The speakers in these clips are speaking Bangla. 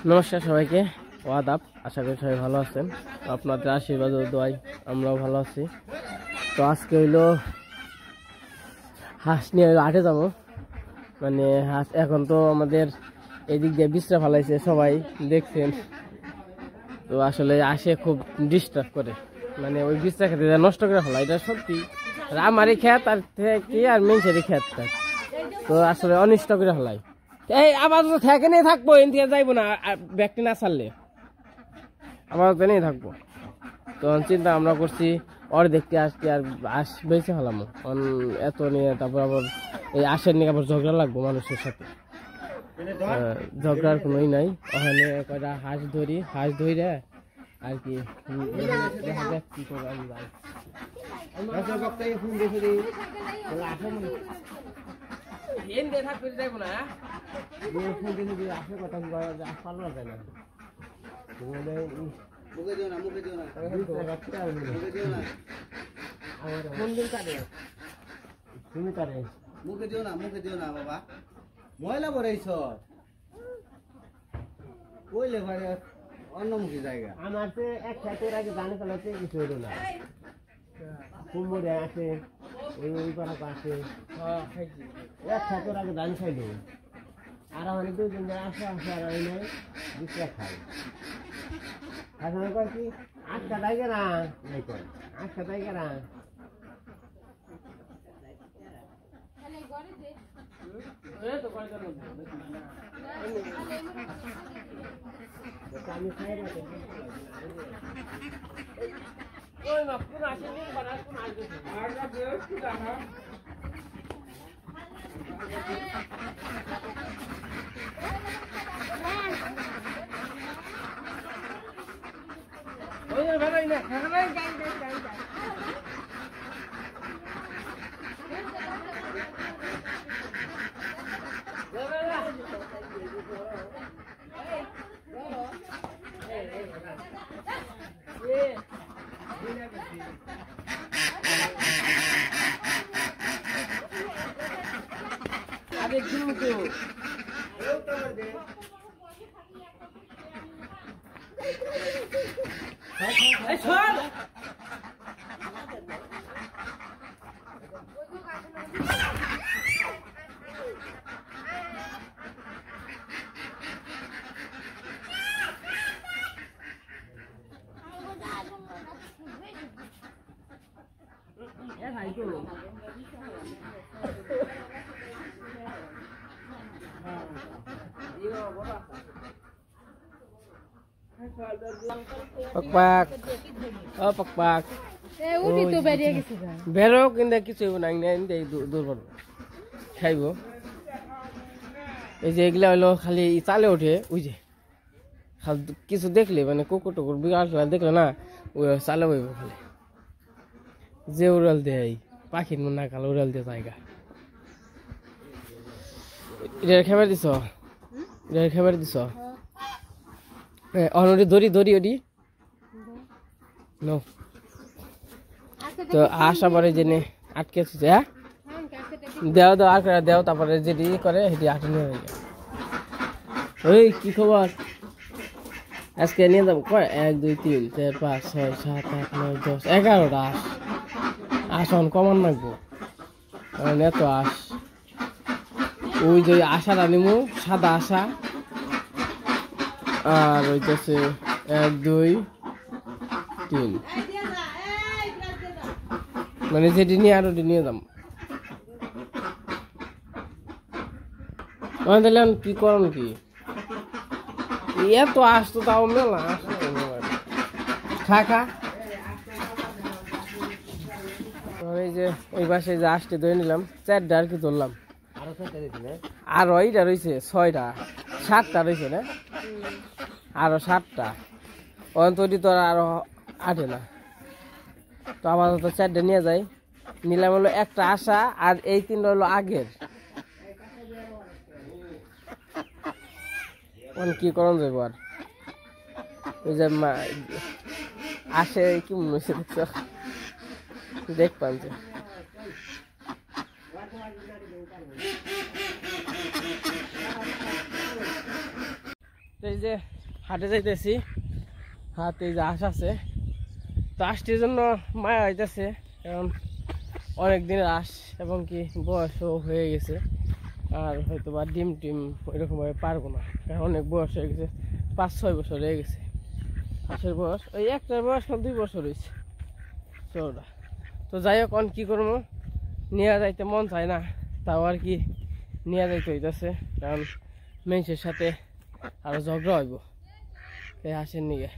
নমস্কার সবাইকে, আদাব। আশা করি সবাই ভালো আছেন। আপনাদের আশীর্বাদ ও দোয়ায় আমরাও ভালো আছি। তো আজকে হইলো হাঁস নিয়ে হাটে যাবো। মানে হাঁস এখন তো আমাদের এদিক দিয়ে বিশ্রা ফেলাইছে, সবাই দেখছেন। তো আসলে আসে খুব ডিস্টার্ব করে, মানে ওই বিশ্রা খেতে নষ্ট করে ফেলা, এটা সত্যি। আমারই খেত আর কি আর মেনছেরই খেত, তো আসলে অনিষ্ট করে ফেলাই। এই আপাতত থেকে নিয়ে থাকবো, এন থেকে যাইবো না, ব্যাগটি না ছাড়লে আপাতত নিয়ে থাকবো। তখন চিন্তা আমরা করছি দেখতে আসছি আর বেঁচে ফেলাম এত নিয়ে। তারপর আবার এই আশের নিয়ে আবার ঝগড়া লাগবো মানুষের সাথে, ঝগড়ার কোনোই নাই। ওখানে কয়টা হাঁস ধরি আর কি দেখা যাক কি করে আমি যাই। যাইবো না আসে কথা পাল্লা যায় না। মুখে দিও না, মুখে দিও না, তুমি কারে মুখে দিও না, মুখে দিও না বাবা, ময়লা বড়াইছ কইলে ভাই অন্যমুখী জায়গা। আমার তো এক খাতের আগে জানি ফেলাতে কিছু হইল না। কুমড়ে আছে, ওই পাড়া আছে, এক খাতের আগে জানি খাইল। আর আমার 2 দিন আসে আসে আর ওই নাই বিশ্রা খাই। এখন কর কি 8টা টাইগে না, 8টা টাইগে না আমি খাই না। ওই না কোন আসে নি, বাড়া কোন আসবে আর না কি জানা। ওই না ভাই না খানাই গাই। আরে কিন্তু এই ছড় এ ভাই তো Pakpak, oh pakpak. উঠি তো বেরিয়ে গেছে বেরো কিন্তু কিছু নাই নাই দূর খাইব। এই যে এগুলা হলো খালি চালে ওঠে, ওই যে কিছু দেখলে মানে কুকুর টুকুর বিড়াল দেখলে না, ওই চালে বইব খালি। যে উড়াল দেয় পাখির মন না কালো উড়াল দিয়ে জায়গা। এটা খাবার দিছ, এটা খাবার দিছ। অলরেডি দড়ি দড়ি ওডি নো। তো আসা পরে জেনে আটকে আছে, হ্যাঁ দেও দাও আর করে দেও, তারপরে যেটি করে সেটি আটে নিয়ে যায়। ওই কি খবর? আজকে নিয়ে যাবো কয় 1 2 3 4 5 6 7 8 9 10 11টা আস। আসন কমান লাগবো এত আস। ওই যে আশাটা নিমু, সাদা আশা, আর হইতেছে 1 2 3, মানে যেটি নিয়ে আর ওটি নিয়ে যাম। দিলাম কি করুন কি এত আসতো তাও মেলা খা খা। এই যে ওই পাশে যে আসতে ধরে নিলাম 4টা আর কি ধরলাম, আর ওইটা রয়েছে 6টা 7টা রয়েছে না, আরো 7টা অন্তরি তো আটে না। তো আপাতত 4টে নিয়ে যাই, নিলাম হলো একটা আশা আর এই 3টা হলো আগের। কি করণ যাবো আর ওই যে আসে কি মনে হচ্ছে দেখছো, দেখ পাচ্ছে। এই যে হাটে যাইতেছি, হাতে এই যে আশ আছে, তো আশটির জন্য মায়া হইতেছে, কারণ অনেক দিনের আশ এবং কি বয়সও হয়ে গেছে, আর হয়তো বা ডিম ওইরকম ভাবে পারবো না, কারণ অনেক বয়স হয়ে গেছে, 5-6 বছর হয়ে গেছে হাঁসের বয়স। ওই একটার বয়স 2 বছর হয়েছে চৌড়া। তো যাই হোক, কি করবো, নিয়ে যাইতে মন চায় না, তাও আর কি নিয়ে যাইতে হইতেছে, কারণ মানুষের সাথে আরো ঝগড়া হইব এই হাঁসের নিয়ে।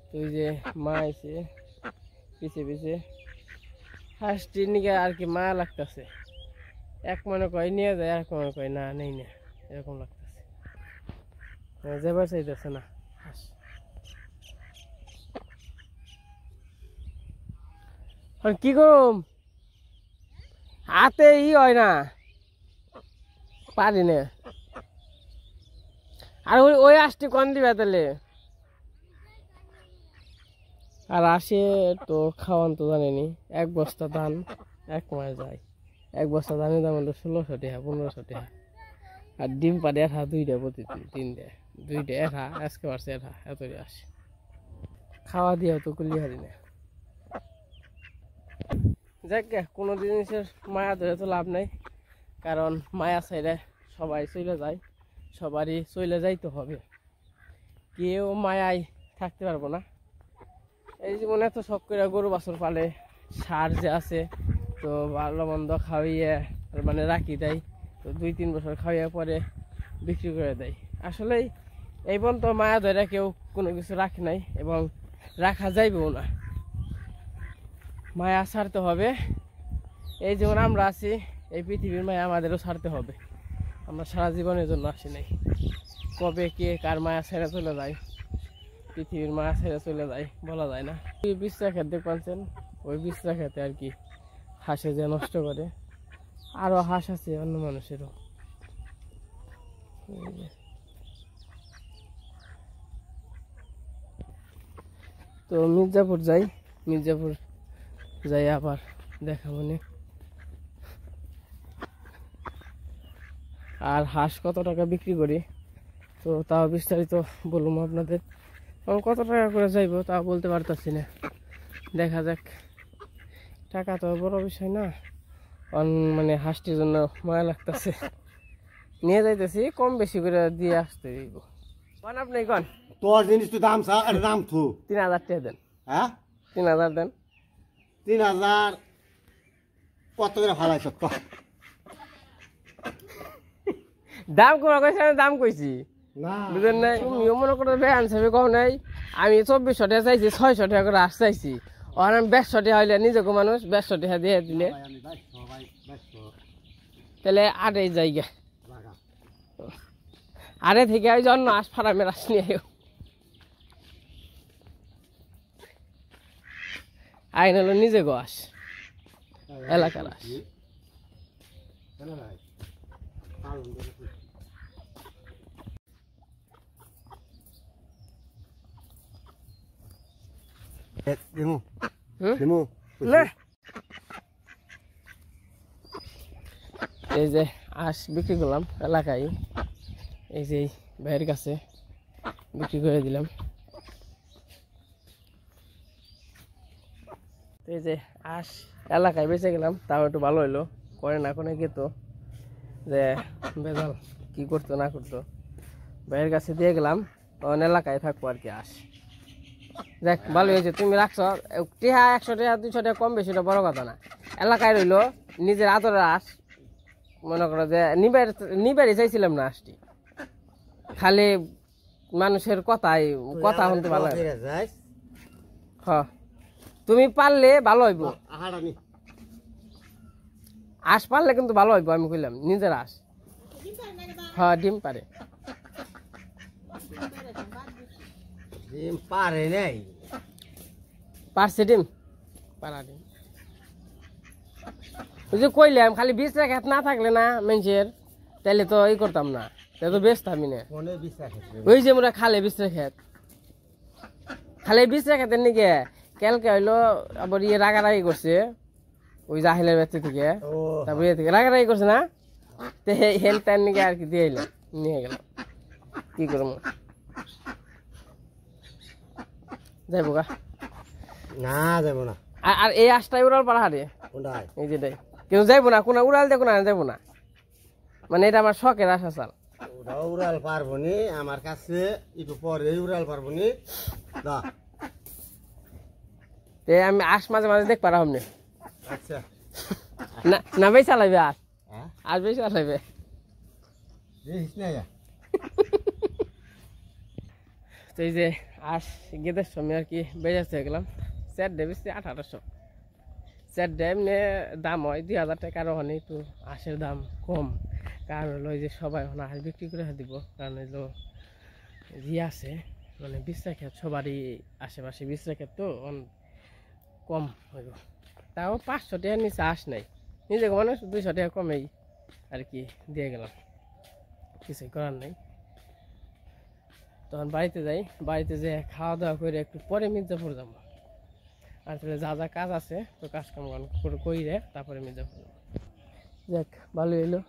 তো ওই যে মা আইছে পিছে পিছে, হাঁসটির নিয়ে আর কি মায়া লাগতেছে, এক মনে কয় নিয়ে যায়, এক মনে কয় না নেই না, এরকম লাগতেছে, যেবার চাইতেছে না হাঁস। কি করুম, হাতে হয় না, পারি না। আর ওই হাঁসটি কোন দিবে তাহলে? আর আসে তো খাওয়ান তো জানেনি, 1 বস্তা ধান 1 মাস যায়, 1 বস্তা ধানের দাম হলো 1600 টাকা 1500 টাকা। আর ডিম পারে 2টা প্রতিদিন, 2টা আজকে পারছে এতই আসে, খাওয়া দিয়েও তো কুলি হারি না। যাক গে, কোনো জিনিসের মায়া ধরে তো লাভ নাই, কারণ মায়া ছাইরে সবাই চলে যায়, সবারই চলে যাইতে হবে, কেউ মায়ায় থাকতে পারবো না। এই জীবনে এত শখ করে গরু বাছুর পালে, সার যে আছে তো ভালো মন্দ খাওয়াইয়ে মানে রাখি দেয়, তো 2-3 বছর খাওয়াইয়া পরে বিক্রি করে দেয়। আসলেই এই পর্যন্ত মায়া ধরে কেউ কোনো কিছু রাখে নাই এবং রাখা যাইবেও না, মায়া ছাড়তে হবে। এই যেমন আমরা আছি, এই পৃথিবীর মায়া আমাদেরও ছাড়তে হবে, আমরা সারা জীবনের জন্য আসি নাই, কবে কে কার মায়া ছেড়ে চলে যায়, পৃথিবীর মায়া ছেড়ে চলে যায় বলা যায় না। বিশ্রা খেতে দেখ পাচ্ছেন, ওই বিশ্রা খেতে আর কি হাঁসে যে নষ্ট করে, আরো হাঁস আছে অন্য মানুষেরও। তো মির্জাপুর যাই আবার দেখা মনে। আর হাঁস কত টাকা বিক্রি করি তো তাও বিস্তারিত বলুন আপনাদের, কত টাকা করে যাইব তা বলতে পারতেছি না, দেখা যাক। টাকা তো বড় বিষয় না, মানে হাঁসটির জন্য মায়া লাগতেছে, নিয়ে যাইতেছি, কম বেশি করে দিয়ে আসতে দিব। কোন আপনি কোন তোর জিনিস তো দাম দাম থু 3000 টাকা দেন। হ্যাঁ 3000 দেন। 3000 কত করে ভাড়াইছ? দাম কমা কইছি, আমি দাম কইছি না বুঝেন নাই, তুমিও মনে করো বেআন সাহেব কম নাই, আমি 2400 টাকা চাইছি, 600 টাকা করে আস চাইছি, আর আমি 150 টাকা হইলে নিজেকে মানুষ 150 টাকা দিয়ে দিলে তাহলে আরে জায়গা আরে থেকে ওই জন্য আস ফার্মের আস নিয়ে আইন হলো নিজে গো আস, এলাকার আস। না এই যে আস বিক্রি করলাম এলাকায়, এই যে ভাইয়ের কাছে বিক্রি করে দিলাম। এই যে আস এলাকায় বেঁচে গেলাম, তাও একটু ভালো হইলো, করে না করে গেত যে বেজাল কি করতো না করতো, ভাইয়ের কাছে দিয়ে গেলাম, তখন এলাকায় থাকবো আর কি আস। দেখ ভালো হয়েছে, তুমি রাখছো টিহা 100 টাকা 200 টাকা কম বেশি বড় কথা না, এলাকায় রইলো নিজের আদরের আস, মনে করো যে নিবারই চাইছিলাম না আসটি, খালি মানুষের কথা শুনতে ভালো লাগে। হ্যাঁ তুমি পারলে ভালো হইব, আস পারলে কিন্তু ভালো হইব, আমি কইলাম নিজের আস। হ্যাঁ ডিম পারে, ডিম পারে নাই পারছে ডিম পারা ডিম ওই যে কইলাম খালি 20 টাকা খেত না থাকলে না মানুষের তাহলে তো এই করতাম না তাহলে তো বেচতামই না কোনে বিশ্বাস আছে ওই যে মোরা খালে 20 টাকা খেত খালি 20 টাকা খেতেন নাকি কালকে হইলো আবার ইয়ে রাগারাগি করছে ওই জাহিলের ব্যক্তি থেকে ও তারপরে ইয়ে থেকে রাগারাগি করছে না তো হেল্প টাইম নাকি আর কি দিয়ে এলাম নিয়ে গেলাম কি করবো যাইবো গা না যাব না আর এই আশটাই উড়াল পাহাড়ে কোনটাই এই যেটাই কিন্তু যাইবো না কোনো উড়াল দেখো না যাইবো না মানে এটা আমার শখের আশা চাল ওটা উড়াল পারবো নি আমার কাছে একটু পরে উড়াল পারবো নি দা তে আমি আশ মাঝে মাঝে দেখ পারা হমনে আচ্ছা না না বেশ চালাইবে আর হ্যাঁ আর বেশ চালাইবে দেখিস না তো এই যে আশ গেদের সময় আর কি বেজাতে গেলাম স্যার ডে বেশি 1800 স্যার ডে এমনি দাম হয় 2000 টাকার ওখানে তো আশের দাম কম কারণ হলো যে সবাই ওখানে আশ বিক্রি করে দিব কারণ হলো ই আছে মানে 20 টাকা সবারই আশেপাশে 20 টাকা তো কম হইব তাও 500 টাকার নিচে আশ নাই নিজে মানে 200 টাকা কমেই আর কি দিয়ে গেলাম কিছু করার নাই তখন বাড়িতে যাই বাড়িতে যে খাওয়া দাওয়া করে একটু পরে মির্জাপুর যাবো আর তাহলে যা যা কাজ আছে তো কাজ কাম কইরে তারপরে মির্জাপুর যাবো যাক ভালো এলো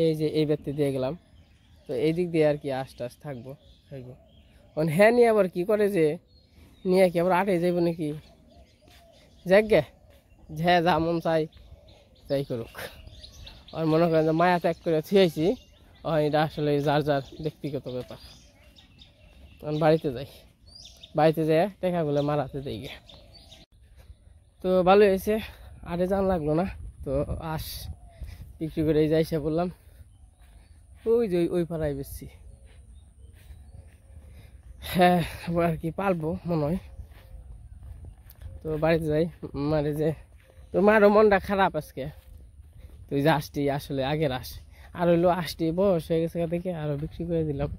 এই যে এই ব্যক্তি দিয়ে গেলাম তো এই দিক দিয়ে আর কি আশ টাশ থাকবো থাকবো হ্যাঁ নিয়ে আবার কি করে যে নিয়ে কি আবার আটে যাইব নাকি যাক গে হ্যাঁ যা মন চাই তাই করুক আর মনে করেন যে মায়া ত্যাগ করে থুয়েছি এটা আসলে যার যার ব্যক্তিগত ব্যাপার বাড়িতে যাই বাড়িতে যাই টাকাগুলো মারাতে দেই গে তো ভালো হয়েছে আরে জান লাগলো না তো আস বিক্রি করে এই যাইসা বললাম ওই যে ওই পাড়ায় বেশি হ্যাঁ আর কি পালবো মনে হয় তো বাড়িতে যাই মারে যে তো মারও মনটা খারাপ আজকে তো ওই যে আসটি আসলে আগের আস আর হইলো আসটি বয়স হয়ে গেছে থেকে আরো বিক্রি করে দিলাম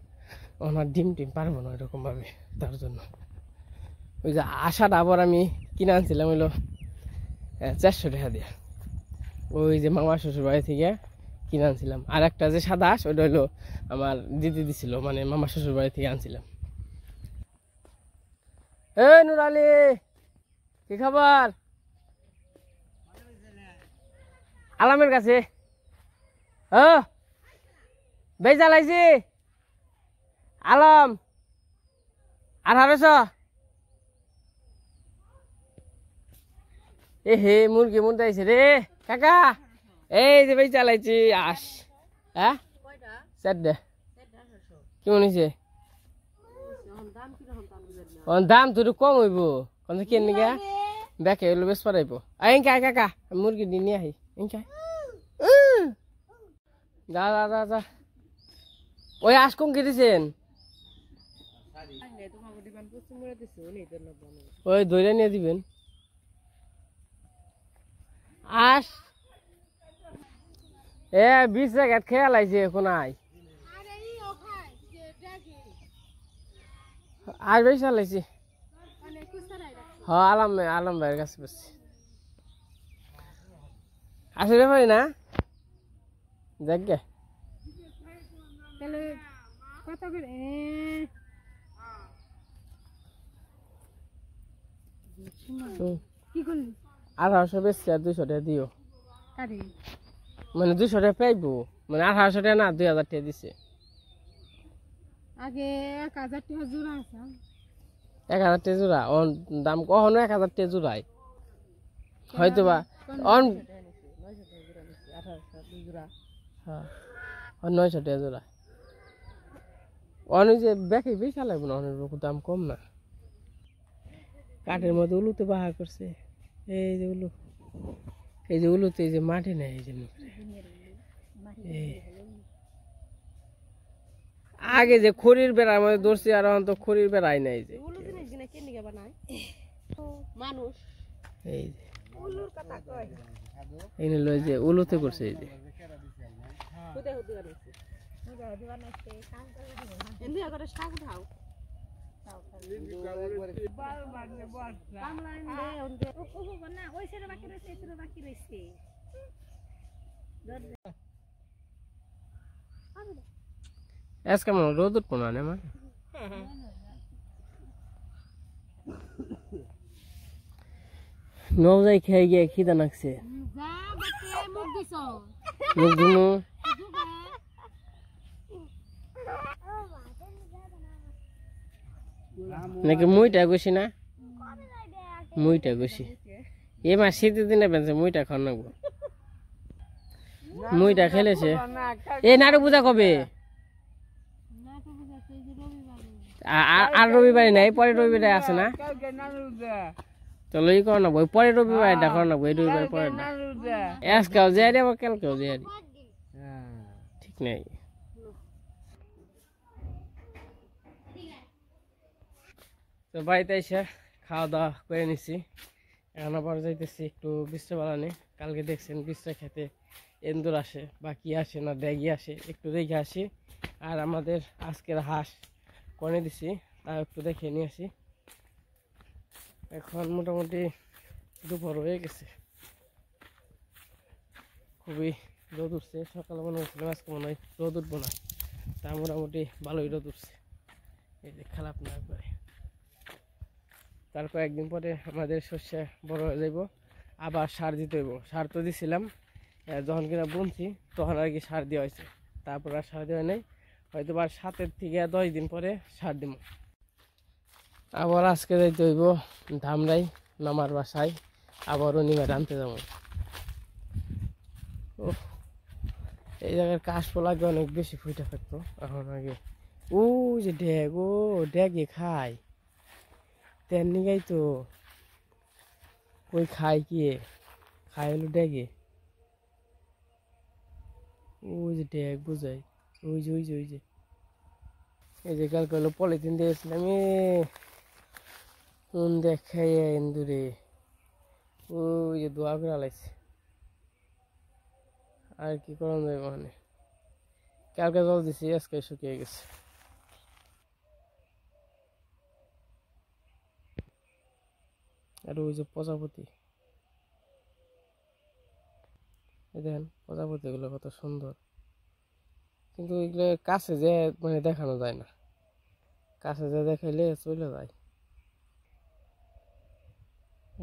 ওনার ডিম টিম পারবো না এরকম ভাবে তার জন্য ওই যে আশাটা আবার আমি কিনে আনছিলাম হইলো 400 টাকা দিয়ে ওই যে মামা শ্বশুর বাড়ি থেকে কিনে আনছিলাম আর একটা যে সাদা আস ওইটা হইলো আমার দিদি দিছিল মানে মামা শ্বশুর বাড়ি থেকে আনছিলাম এ নুর আলী কি খবর আলামের কাছে বেশ জ্বালাইছি আলম 1800 এ হে মুরগি মুরদাইছে রে কাকা এই যে বেশ চালাইছি আস হ্যাঁ স্যার দে কেমন হয়েছে দাম তো কম হইব কোন কেন গা ব্যাকে হইলো বেশ পারাইব আইন কাকা কাকা মুরগি নিয়ে আহি ইনকা যা যা যা যা ওই আস কম কি দিছেন ওই দইরা নিয়ে দিবেন আস এ 20 টাকা খেয়াল আইছে এখন আই আর বেশ চালাইছি হ্যাঁ আলম ভাইয়ের কাছে বসছি আসলে ভাই না দেখ গে কত করে কি করলি 1800 বেশি আর 200 টাকা দিও আরে মানে 200 টাকা পাইবো মানে 1800 টাকা না 2000 টাকা দিছে আগে 1000 টাকা জোড়া আছে 1000 টাকা জোড়া অন দাম কখনো 1000 টাকা জোড়াই হয়তো বা অন 900 টাকা জোড়া অন যে ব্যাকে বেশি লাগবে না অনেক দাম কম না কাঠের মধ্যে উলুতে বাহা করছে এই যে উলুতে এই যে মাটি নেই এই যে আগে যে খড়ির বেড়ার মধ্যে ধরছি আর এখন তো খড়ির বেড়াই নাই যে মানুষ এই যে এই নিল যে উলুতে করছে এই যে আজকে মনে রোদ উঠবো না মানে নবজাই খেয়ে গিয়ে খিদা লাগছে মুখ ধুমু নাকি মুইটা গেছি না মুইটা গেছি এ মা শীতের দিনে পেনছে মুইটা খাওয়া নাকবো মুইটা খেলেছে এ নাটক পূজা কবে আর রবিবারে নাই পরে রবিবারে আছে না চলো ই কর নাকবো পরে রবিবারে দেখো নাকবো এই রবিবারে পরে আজকাল যে আবার কালকেও যে ঠিক নাই তো বাড়িতে এসে খাওয়া দাওয়া করে নিছি এখন আবার যাইতেছি একটু বিশ্রাম বানানি কালকে দেখছেন বিশ্রাম খেতে এন্দুর আসে বা কি আসে না ড্যাগি আসে একটু দেখে আসি আর আমাদের আজকের হাঁস কনে দিছি তা একটু দেখে নিয়ে আসি এখন মোটামুটি দুপুর হয়ে গেছে খুবই রোদ উঠছে সকালে মনে হচ্ছিলাম আজকে মনে হয় রোদ উঠবো না তা মোটামুটি ভালোই রোদ উঠছে এই যে খারাপ না একবারে তারপর একদিন পরে আমাদের শস্য বড় হয়ে যাইব আবার সার দিতে হইব সার তো দিছিলাম যখন কিনা বুনছি তখন আর কি সার দেওয়া হয়েছে তারপর আর সার দেওয়া নেই হয়তো বা 7 থেকে 10 দিন পরে সার দিব আবার আজকে যাইতে হইব ধামরাই মামার বাসায় আবারও নিমে আনতে যাবো ও এই জায়গার কাশফল আগে অনেক বেশি ফুটে থাকতো এখন আগে ও যে ড্যাগ ও ড্যাগে খায় তেন নিগাই তো ওই খায় কি খায় হলো ড্যাগে ওই যে ড্যাগ বোঝাই ওই যে ওই যে ওই যে এই যে কালকে হলো পলিথিন দিয়েছিলাম কোন দেখাই ইন্দুরে ওই যে দোয়া করে আলাইছে আর কি করা যায় মানে কালকে জল দিছি আজকে শুকিয়ে গেছে আর ওই যে প্রজাপতি দেখেন প্রজাপতি গুলো কত সুন্দর কিন্তু এগুলো কাছে যে মানে দেখানো যায় না কাছে যে দেখাইলে চলে যায়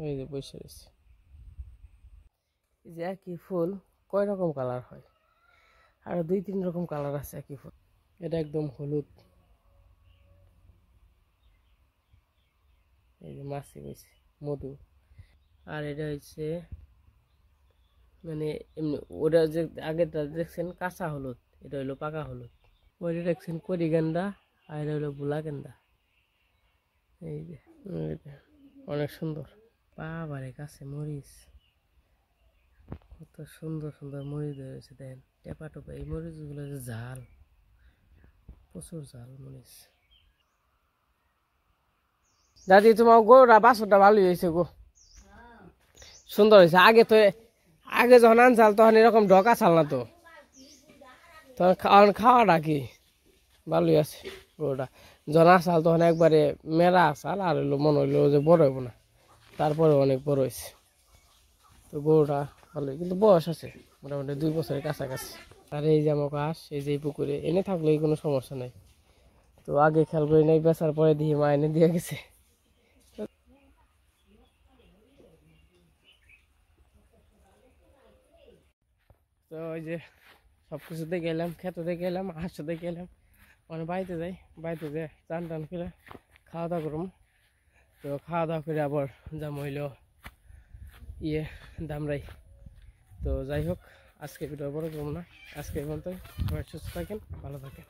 এই যে বসে রয়েছে এই যে একই ফুল কয় রকম কালার হয় আর 2-3 রকম কালার আছে একই ফুল এটা একদম হলুদ এই যে মাছি বইছে মধু আর এটা হচ্ছে মানে এমনি ওটা যে আগেরটা দেখছেন কাঁচা হলুদ এটা হলো পাকা হলুদ ওইটা দেখছেন করি গেন্দা আর এটা হলো বুলা গেন্দা এই যে অনেক সুন্দর বাবারে কাছে মরিচ কত সুন্দর সুন্দর মরিচ রয়েছে দেখেন টেপা টোপা এই মরিচগুলো যে ঝাল প্রচুর ঝাল মরিচ দাদি তোমার গরুটা বাছুরটা ভালোই হয়েছে গো সুন্দর হয়েছে আগে যখন আনছাল তখন এরকম ঢকা চাল না তো তখন খাওয়াটা কি ভালোই আছে গরুটা যখন আসাল তখন একবারে মেলা আসাল আর হইলো মনে হইলো যে বড় হইব না তারপরে অনেক বড় হয়েছে তো গরুটা ভালোই কিন্তু বয়স আছে মোটামুটি 2 বছরের কাছাকাছি আর এই যে আমার হাঁস এই যে পুকুরে এনে থাকলে কোনো সমস্যা নাই তো আগে খেয়াল করি নাই বেচার পরে দিয়ে মা এনে দিয়ে গেছে তো ওই যে সব কিছু দেখে এলাম খেতে দেখে এলাম হাঁস দেখে এলাম মানে বাড়িতে যাই বাড়িতে যাই চান টান করে খাওয়া দাওয়া করুম তো খাওয়া দাওয়া করে আবার যাম হইল ধামরাই তো যাই হোক আজকে ভিডিও বড় করুম না আজকে এই পর্যন্ত সবাই সুস্থ থাকেন ভালো থাকেন।